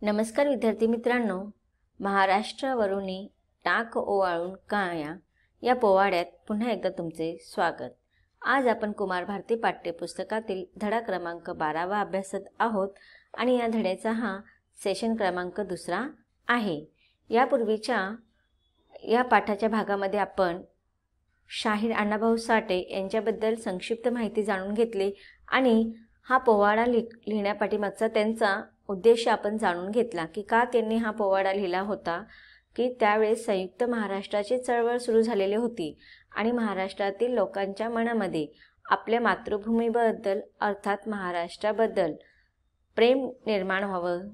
नमस्कार विद्यार्थी मित्रांनो, महाराष्ट्रावरून टाक ओवाळून काया या पोवाड्यात पुन्हा एकदा तुमचे स्वागत। आज आपण कुमार भारती पाठ्यपुस्तकातील धडा क्रमांक 12 अभ्यासत आहोत आणि या धड्याचा हा सेशन क्रमांक 2 आहे। यापूर्वीच्या या पाठाच्या भागामध्ये आपण शाहीर अण्णाभाऊ साठे यांच्याबद्दल संक्षिप्त माहिती जाणून घेतली आणि हा पोवाडा लिहिण्यापाठीमागचा त्यांचा उद्देश आपण जाणून घेतला की का त्यांनी हा पोवाडा लिहिला होता। की त्यावेळेस संयुक्त महाराष्ट्राची चळवळ सुरू झालेली होती आणि महाराष्ट्रातील लोकांच्या मनामध्ये आपल्या मातृभूमीबद्दल अर्थात महाराष्ट्राबद्दल प्रेम निर्माण व्हावं,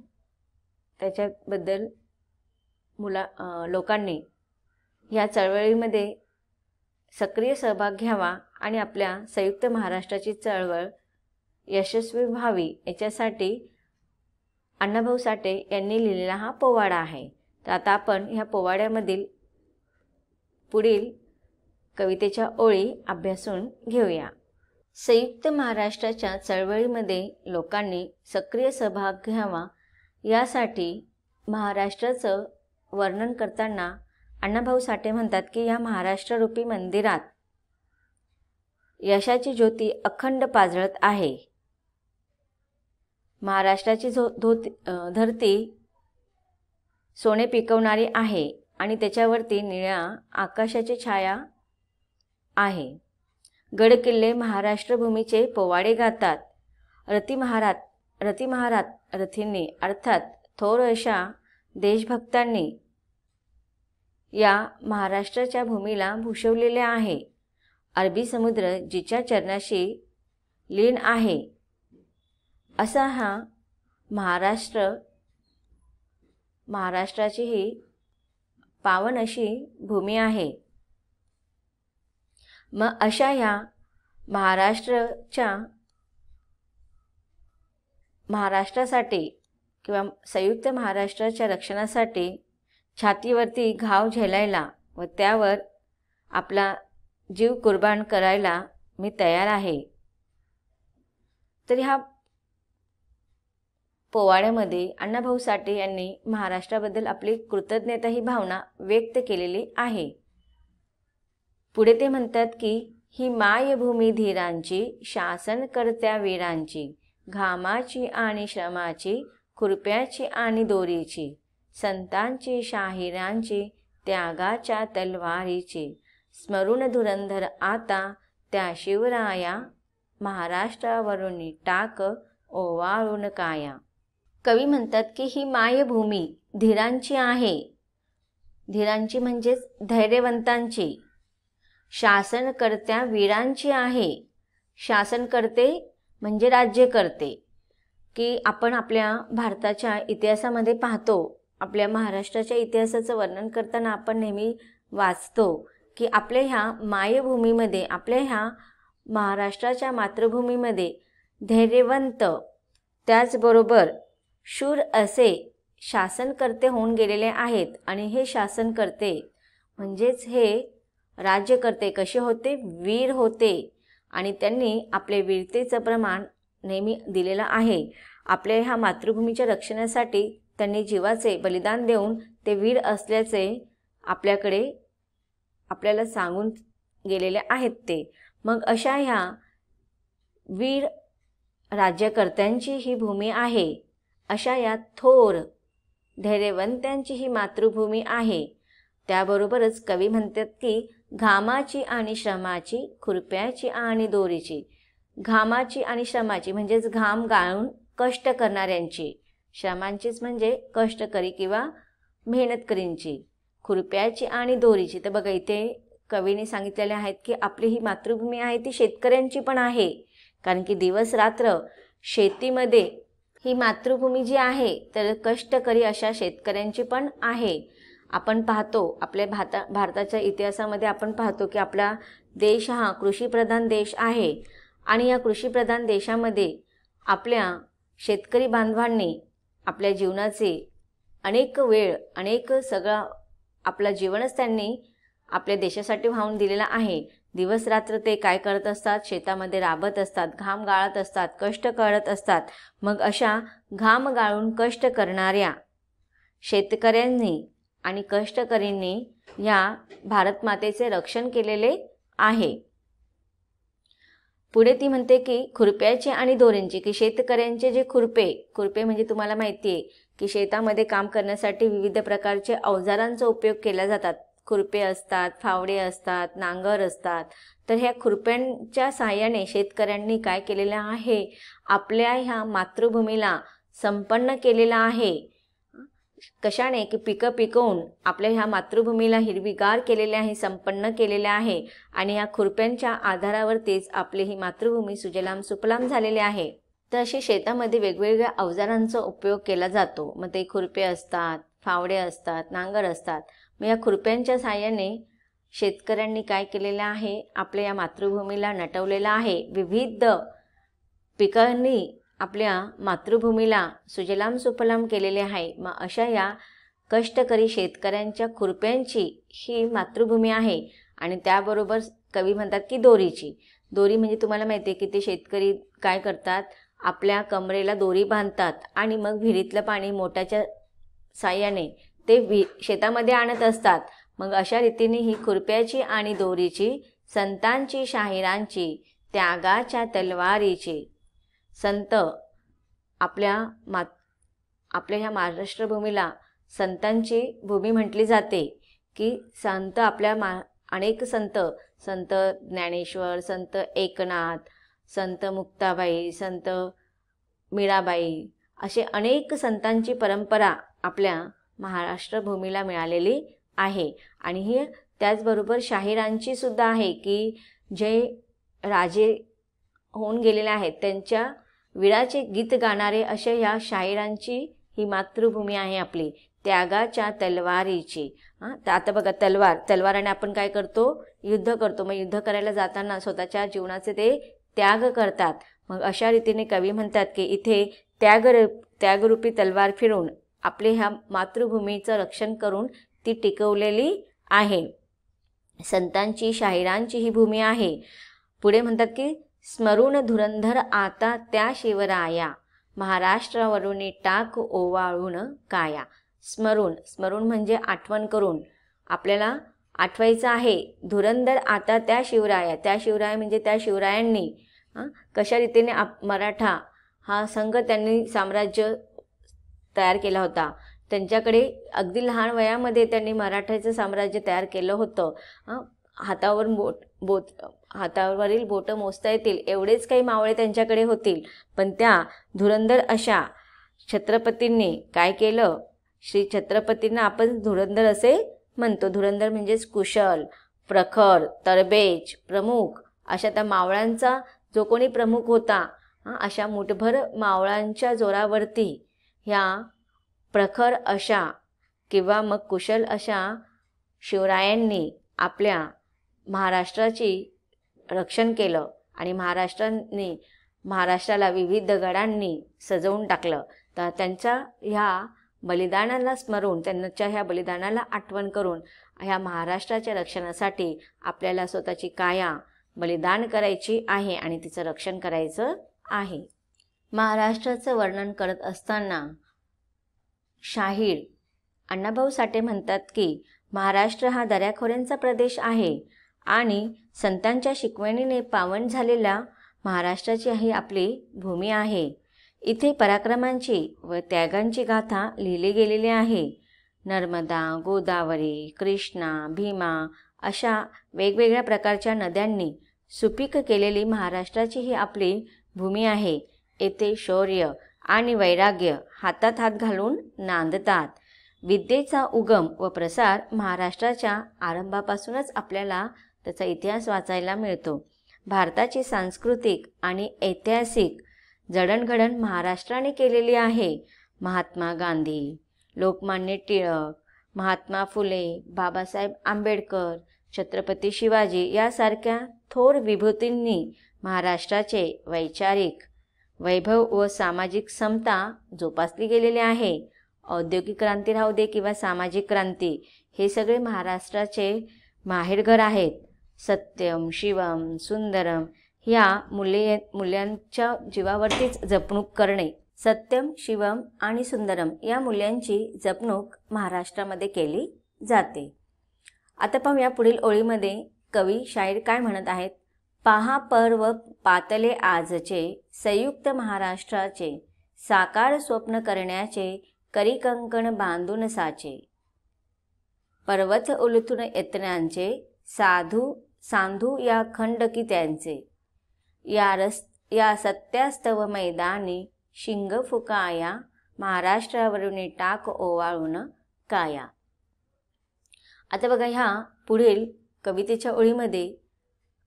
त्याच्याबद्दल लोकांनी या चळवळीमध्ये सक्रिय सहभाग घ्यावा आणि आपल्या संयुक्त महाराष्ट्राची चळवळ यशस्वी व्हावी याच्यासाठी अण्णाभाऊ साठे यांनी लिहिलेला हा पोवाडा आहे। तर आता आपण ह्या पोवाड्यामधील पुढील कवितेच्या ओळी अभ्यासून घेऊया। संयुक्त महाराष्ट्राच्या चळवळीमध्ये लोकांनी सक्रिय सहभाग घ्यावा यासाठी महाराष्ट्राचं वर्णन करताना अण्णाभाऊ साठे म्हणतात की या महाराष्ट्ररूपी मंदिरात यशाची ज्योती अखंड पाजळत आहे। महाराष्ट्राची धरती सोने पिकवणारी आहे आणि त्याच्यावरती निळ्या आकाशाची छाया आहे। गड किल्ले महाराष्ट्र भूमीचे पोवाडे गातात। रती महारात रथींनी अर्थात थोर अशा देशभक्तांनी या महाराष्ट्राच्या भूमीला भूषवलेले आहे। अरबी समुद्र जिच्या चरणाशी लीन आहे असा हा महाराष्ट्राची ही पावन अशी भूमी आहे। मग अशा ह्या महाराष्ट्रासाठी किंवा संयुक्त महाराष्ट्राच्या रक्षणासाठी छातीवरती घाव झेलायला व त्यावर आपला जीव कुर्बान करायला मी तयार आहे। तर ह्या पोवाड्यामध्ये अण्णाभाऊ साठे यांनी महाराष्ट्राबद्दल आपली कृतज्ञता ही भावना व्यक्त केलेली आहे। पुढे ते म्हणतात की ही मायभूमी धीरांची, शासनकर्त्या वीरांची, घामाची आणि श्रमाची, खुरप्याची आणि दोरीची, संतांची शाहिरांची, त्यागाच्या तलवारीची, स्मरून धुरंधर आता त्या शिवराया, महाराष्ट्रावरून टाक ओवाळून काया। कवी म्हणतात की ही मायभूमी धीरांची आहे, धीरांची म्हणजेच धैर्यवंतांची, शासनकर्त्या वीरांची आहे, शासनकर्ते म्हणजे राज्यकर्ते। की आपण आपल्या भारताच्या इतिहासामध्ये पाहतो, आपल्या महाराष्ट्राच्या इतिहासाचं वर्णन करताना आपण नेहमी वाचतो की आपल्या ह्या मायभूमीमध्ये, आपल्या ह्या महाराष्ट्राच्या मातृभूमीमध्ये धैर्यवंत त्याचबरोबर शूर असे शासनकर्ते होऊन गेलेले आहेत। आणि हे शासनकर्ते म्हणजेच हे राज्यकर्ते कसे होते? वीर होते आणि त्यांनी आपले वीरतेचं प्रमाण नेहमी दिलेलं आहे। आपल्या ह्या मातृभूमीच्या रक्षणासाठी त्यांनी जीवाचे बलिदान देऊन ते वीर असल्याचे आपल्याला सांगून गेलेले आहेत ते। मग अशा ह्या वीर राज्यकर्त्यांची ही भूमी आहे, अशा या थोर धैर्यवंतांची ही मातृभूमी आहे। त्याबरोबरच कवी म्हणतात की घामाची आणि श्रमाची, खुरप्याची आणि दोरीची। घामाची आणि श्रमाची म्हणजेच घाम गाळून कष्ट करणाऱ्यांची, श्रमांचीच म्हणजे कष्टकरी किंवा मेहनतकरींची, खुरप्याची आणि दोरीची। तर बघा इथे कवीने सांगितलेले आहेत की आपली ही मातृभूमी आहे ती शेतकऱ्यांची पण आहे, कारण की दिवस रात्र शेतीमध्ये ही मातृभूमी जी आहे तर कष्टकरी अशा शेतकऱ्यांची पण आहे। आपण पाहतो आपल्या भारताच्या इतिहासामध्ये आपण पाहतो की आपला देश हा कृषीप्रधान देश आहे आणि या कृषीप्रधान देशामध्ये आपल्या शेतकरी बांधवांनी आपल्या जीवनाचे अनेक सगळा आपला जीवनच त्यांनी आपल्या देशासाठी वाहून दिलेला आहे। दिवस रात्र ते काय करत असतात, शेतामध्ये राबत असतात, घाम गाळत असतात, कष्ट करत असतात. मग अशा घाम गाळून कष्ट करणाऱ्या शेतकऱ्यांनी आणि कष्टकरींनी ह्या भारत मातेचे रक्षण केलेले आहे. पुढे ती म्हणते की खुरप्याचे आणि दोऱ्यांचे, की शेतकऱ्यांचे जे खुरपे म्हणजे तुम्हाला माहिती आहे की शेतामध्ये काम करण्यासाठी विविध प्रकारचे अवजारांचा उपयोग केला जातात. खुरपे असतात, फावडे असतात, नांगर असतात. तर ह्या खुरप्यांच्या सहाय्याने शेतकऱ्यांनी काय केलेलं आहे, आपल्या ह्या मातृभूमीला संपन्न केलेलं आहे. कशाने, की पिकं पिकवून आपल्या ह्या मातृभूमीला हिरवीगार केलेले आहे, संपन्न केलेले आहे. आणि या खुरप्यांच्या आधारावरतीच आपली ही मातृभूमी सुजलाम सुफलाम झालेली आहे. तर अशी शेतामध्ये वेगवेगळ्या अवजारांचा उपयोग केला जातो. मग ते खुरपे असतात, फावडे असतात, नांगर असतात. मग या खुरप्यांच्या साहाय्याने शेतकऱ्यांनी काय केलेलं आहे, आपल्या या मातृभूमीला नटवलेलं आहे. विविध पिकांनी आपल्या मातृभूमीला सुजलाम सुफलाम केलेले आहे. मग अशा या कष्टकरी शेतकऱ्यांच्या खुरप्यांची ही मातृभूमी आहे. आणि त्याबरोबर कवी म्हणतात की दोरीची. दोरी म्हणजे तुम्हाला माहिती आहे की ते शेतकरी काय करतात, आपल्या कमरेला दोरी बांधतात आणि मग विहिरीतलं पाणी मोटाच्या साह्याने ते शेतामध्ये आणत असतात. मग अशा रीतीने ही खुरप्याची आणि दोरीची, संतांची शाहिरांची, त्यागाच्या तलवारीची. संत आपल्या ह्या महाराष्ट्र भूमीला संतांची भूमी म्हटली जाते. की संत आपल्या अनेक संत ज्ञानेश्वर, संत एकनाथ, संत मुक्ताबाई, संत मीराबाई, असे अनेक संतांची परंपरा आपल्या महाराष्ट्र भूमीला मिळालेली आहे. आणि ही त्याचबरोबर शाहिरांची सुद्धा आहे की जे राजे होऊन गेलेले आहेत त्यांच्या वीराचे गीत गाणारे अशा या शाहिरांची ही मातृभूमी आहे आपली. त्यागाच्या तलवारीची. तर आता बघा, तलवाराने आपण काय करतो, युद्ध करतो. मग युद्ध करायला जाताना स्वतःच्या जीवनाचे ते त्याग करतात. मग अशा रीतीने कवी म्हणतात की इथे त्यागरूपी तलवार फिरून आपले ह्या मातृभूमीचं रक्षण करून ती टिकवलेली आहे. संतांची शाहिरांची ही भूमी आहे. पुढे म्हणतात की स्मरून धुरंधर आता त्या शिवराया, महाराष्ट्रावरून टाक ओवाळून काया. स्मरून म्हणजे आठवण करून, आपल्याला आठवायचं आहे. धुरंधर आता त्या शिवराया म्हणजे त्या शिवरायांनी कशा रीतीने मराठा हा संघ त्यांनी साम्राज्य तयार केला होता. त्यांच्याकडे अगदी लहान वयामध्ये त्यांनी मराठ्याचं साम्राज्य तयार केलं होतं. हातावरील बोटं मोजता येतील एवढेच काही मावळे त्यांच्याकडे होतील. पण त्या धुरंधर अशा छत्रपतींनी काय केलं, श्री छत्रपतींना आपण धुरंधर असे म्हणतो. धुरंधर म्हणजेच कुशल, प्रखर, तरबेज, प्रमुख अशा त्या मावळ्यांचा जो कोणी प्रमुख होता, अशा मुठभर मावळांच्या जोरावरती ह्या प्रखर अशा किंवा मग कुशल अशा शिवरायांनी आपल्या महाराष्ट्राची रक्षण केलं. आणि महाराष्ट्राला विविध गडांनी सजवून टाकलं. तर त्यांच्या ह्या बलिदानाला स्मरून, त्यांच्या ह्या बलिदानाला आठवण करून ह्या महाराष्ट्राच्या रक्षणासाठी आपल्याला स्वतःची काया बलिदान करायची आहे आणि तिचं रक्षण करायचं आहे. महाराष्ट्राचं वर्णन करत असताना शाहीर अण्णाभाऊ साठे म्हणतात की महाराष्ट्र हा दऱ्याखोऱ्यांचा प्रदेश आहे आणि संतांच्या शिकवणीने पावन झालेल्या महाराष्ट्राची ही आपली भूमी आहे. इथे पराक्रमांची व त्यागांची गाथा लिहिली गेलेली आहे. नर्मदा, गोदावरी, कृष्णा, भीमा अशा वेगवेगळ्या प्रकारच्या नद्यांनी सुपीक केलेली महाराष्ट्राची ही आपली भूमी आहे. येथे शौर्य आणि वैराग्य हातात हात घालून नांदतात. विद्येचा उगम व प्रसार महाराष्ट्राच्या आरंभापासूनच आपल्याला त्याचा इतिहास वाचायला मिळतो. भारताची सांस्कृतिक आणि ऐतिहासिक जडणघडण महाराष्ट्राने केलेली आहे. महात्मा गांधी, लोकमान्य टिळक, महात्मा फुले, बाबासाहेब आंबेडकर, छत्रपती शिवाजी यासारख्या थोर विभूतींनी महाराष्ट्राचे वैचारिक वैभव व सामाजिक समता जोपासली गेलेली आहे. औद्योगिक क्रांती राहू दे किंवा सामाजिक क्रांती, हे सगळे महाराष्ट्राचे माहेरघर आहेत. सत्यम, शिवम, सुंदरम ह्या मूल्यांच्या जीवावरतीच जपणूक करणे. सत्यम, शिवम आणि सुंदरम या मूल्यांची जपणूक महाराष्ट्रामध्ये केली जाते. आता पाहूया पुढील ओळीमध्ये कवी शाहीर काय म्हणत आहेत. पहा पर्व पातले आजचे, संयुक्त महाराष्ट्राचे, साकार स्वप्न करण्याचे, करी कंकण बांधून साचे. पर्वत उलथून यत्नांचे, सांधू या खंडकी त्यांचे. या सत्यास्तव मैदानी, शिंग फुकाया, महाराष्ट्रावरून टाक ओवाळून काया. आता बघा, ह्या पुढील कवितेच्या ओळीमध्ये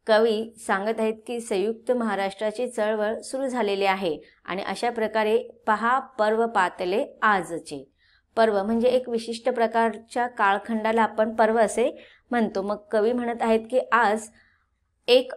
कवी सांगत आहेत की संयुक्त महाराष्ट्राची चळवळ सुरू झालेली आहे आणि अशा प्रकारे पहा पर्व पातले आजचे. पर्व म्हणजे एक विशिष्ट प्रकारच्या काळखंडाला आपण पर्व असे म्हणतो. मग कवी म्हणत आहेत की आज एक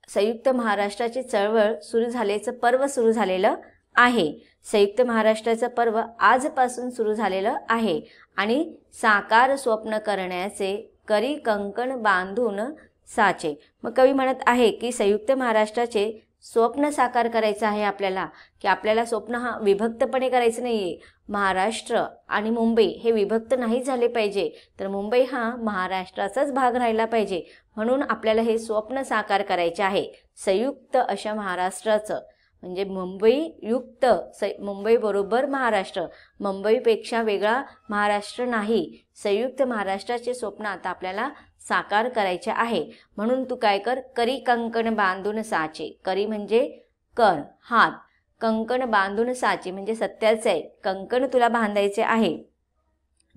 संयुक्त महाराष्ट्राची चळवळ सुरू झाल्याचं पर्व सुरू झालेलं आहे. संयुक्त महाराष्ट्राचं पर्व आजपासून सुरू झालेलं आहे आणि साकार स्वप्न करण्याचे, करी कंकण बांधून साचे. मग कवी म्हणत आहे की संयुक्त महाराष्ट्राचे स्वप्न साकार करायचं आहे आपल्याला, की आपल्याला स्वप्न हा विभक्तपणे करायचं नाही आहे. महाराष्ट्र आणि मुंबई हे विभक्त नाही झाले पाहिजे, तर मुंबई हा महाराष्ट्राचाच भाग राहिला पाहिजे. म्हणून आपल्याला हे स्वप्न साकार करायचे आहे संयुक्त अशा महाराष्ट्राचं. म्हणजे मुंबई बरोबर महाराष्ट्र, मुंबईपेक्षा वेगळा महाराष्ट्र नाही. संयुक्त महाराष्ट्राचे स्वप्न आता आपल्याला साकार करायचे आहे. म्हणून तू काय कर, करी कंकण बांधून साचे. करी म्हणजे कर, हात. कंकण बांधून साचे म्हणजे सत्याचे आहे, कंकण तुला बांधायचे आहे.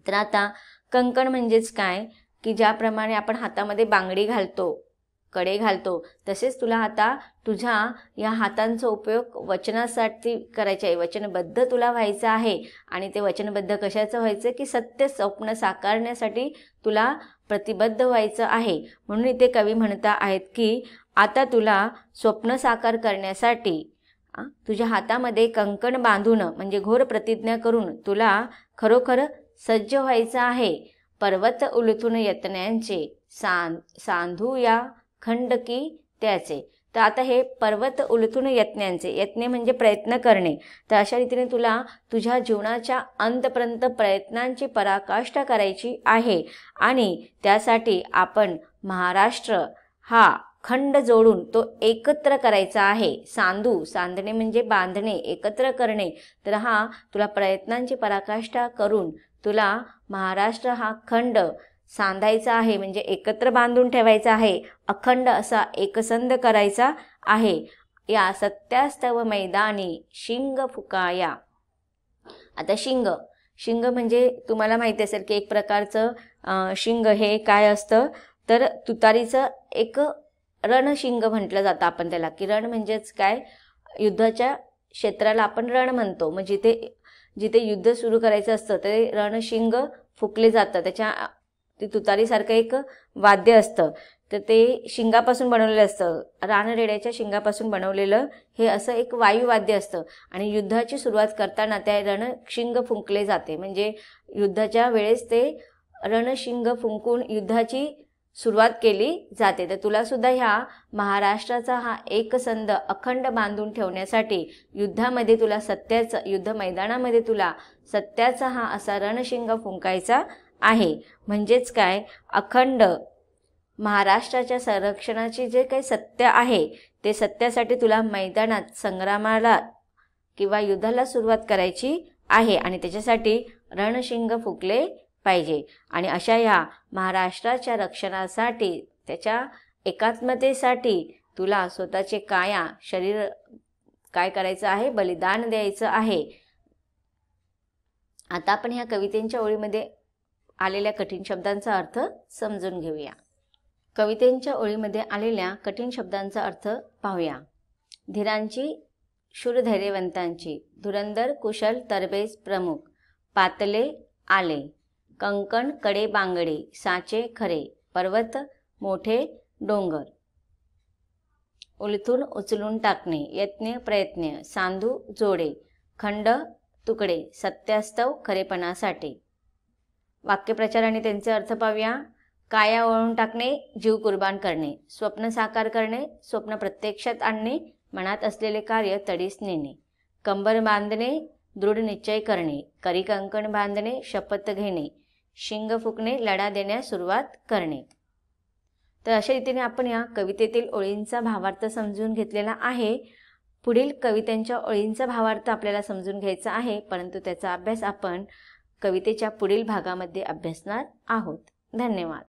तर आता कंकण म्हणजेच काय, की ज्याप्रमाणे आपण हातामध्ये बांगडी घालतो, कडे घालतो, तसेच तुला आता तुझ्या या हातांचा उपयोग वचनासाठी करायचा आहे. वचनबद्ध तुला व्हायचं आहे. आणि ते वचनबद्ध कशाचं व्हायचं, की सत्य स्वप्न साकारण्यासाठी तुला प्रतिबद्ध व्हायचं आहे. म्हणून इथे कवी म्हणत आहेत की आता तुला स्वप्न साकार करण्यासाठी तुझ्या हातामध्ये कंकण बांधून म्हणजे घोर प्रतिज्ञा करून तुला खरोखर सज्ज व्हायचं आहे. पर्वत उलथून यत्नांचे, सांधू या खंडकी त्याचे. तर आता हे पर्वत उलथून यत्नांचे, यत्ने म्हणजे प्रयत्न करणे. तर अशा रीतीने तुला तुझ्या जीवनाच्या अंतपर्यंत प्रयत्नांची पराकाष्ठा करायची आहे. आणि त्यासाठी आपण महाराष्ट्र हा खंड जोडून तो एकत्र करायचा आहे. सांधणे म्हणजे बांधणे, एकत्र करणे. तर हा तुला प्रयत्नांची पराकाष्ठा करून तुला महाराष्ट्र हा खंड सांधायचा आहे, म्हणजे एकत्र बांधून ठेवायचा आहे. अखंड असा एकसंध करायचा आहे. या सत्यास्तव मैदानी, शिंग फुकाया. आता शिंग म्हणजे तुम्हाला माहिती असेल की एक प्रकारचं शिंग हे काय असतं, तर तुतारीचं एक रणशिंग म्हटलं जातं आपण त्याला. की रण म्हणजेच काय, युद्धाच्या क्षेत्राला आपण रण म्हणतो. मग जिथे युद्ध सुरू करायचं असतं ते रणशिंग फुकले जातं. ते तुतारीसारखं एक वाद्य असतं, तर ते शिंगापासून बनवलेलं असतं. रानरेड्याच्या शिंगापासून बनवलेलं हे असं एक वायुवाद्य असतं. आणि युद्धाची सुरुवात करताना त्या रणशिंग फुंकले जाते. म्हणजे युद्धाच्या वेळेस ते रणशिंग फुंकून युद्धाची सुरुवात केली जाते. तर तुला सुद्धा ह्या महाराष्ट्राचा हा एकसंध अखंड बांधून ठेवण्यासाठी युद्धामध्ये तुला युद्ध मैदानामध्ये तुला सत्याचा हा असा रणशिंग फुंकायचा आहे. म्हणजेच काय, अखंड महाराष्ट्राच्या संरक्षणाचे जे काही सत्य आहे ते सत्यासाठी तुला मैदानात संग्रामाला किंवा युद्धाला सुरुवात करायची आहे. आणि त्याच्यासाठी रणशिंग फुंकले पाहिजे. आणि अशा या महाराष्ट्राच्या रक्षणासाठी, त्याच्या एकात्मतेसाठी तुला स्वतःचे काया शरीर काय करायचं आहे, बलिदान द्यायचं आहे. आता आपण ह्या कवितेच्या ओळीमध्ये आलेल्या कठीण शब्दांचा अर्थ समजून घेऊया. कवितेच्या ओळीमध्ये आलेल्या कठीण शब्दांचा अर्थ पाहूया. धीरांची, शूरधैर्यवंतांची, धुरंधर, कुशल, तरबेज, प्रमुख, पातले, आले, कंकण, कडे, बांगडे, साचे, खरे, पर्वत, मोठे, डोंगर, उलथून, उचलून टाकणे, यत्न, प्रयत्न, सांधू, जोडे, खंड, तुकडे, सत्यास्तव, खरेपणासाठी. वाक्यप्रचार आणि त्यांचे अर्थ पाहूया. काया ओळून टाकणे, जीव कुर्बान करणे, स्वप्न साकार करणे, स्वप्न प्रत्यक्षात आणणे, मनात असलेले कार्य तडीस नेणे, कंबर बांधणे, दृढ निश्चय करणे, करी कंकण बांधणे, शपथ घेणे, शिंग फुकणे, लढा देण्यास सुरुवात करणे. तर अशा रीतीने आपण या कवितेतील ओळींचा भावार्थ समजून घेतलेला आहे. पुढील कवितेच्या ओळींचा भावार्थ आपल्याला समजून घ्यायचा आहे, परंतु त्याचा अभ्यास आपण कवितेच्या पुढील भागामध्ये अभ्यासणार आहोत. धन्यवाद.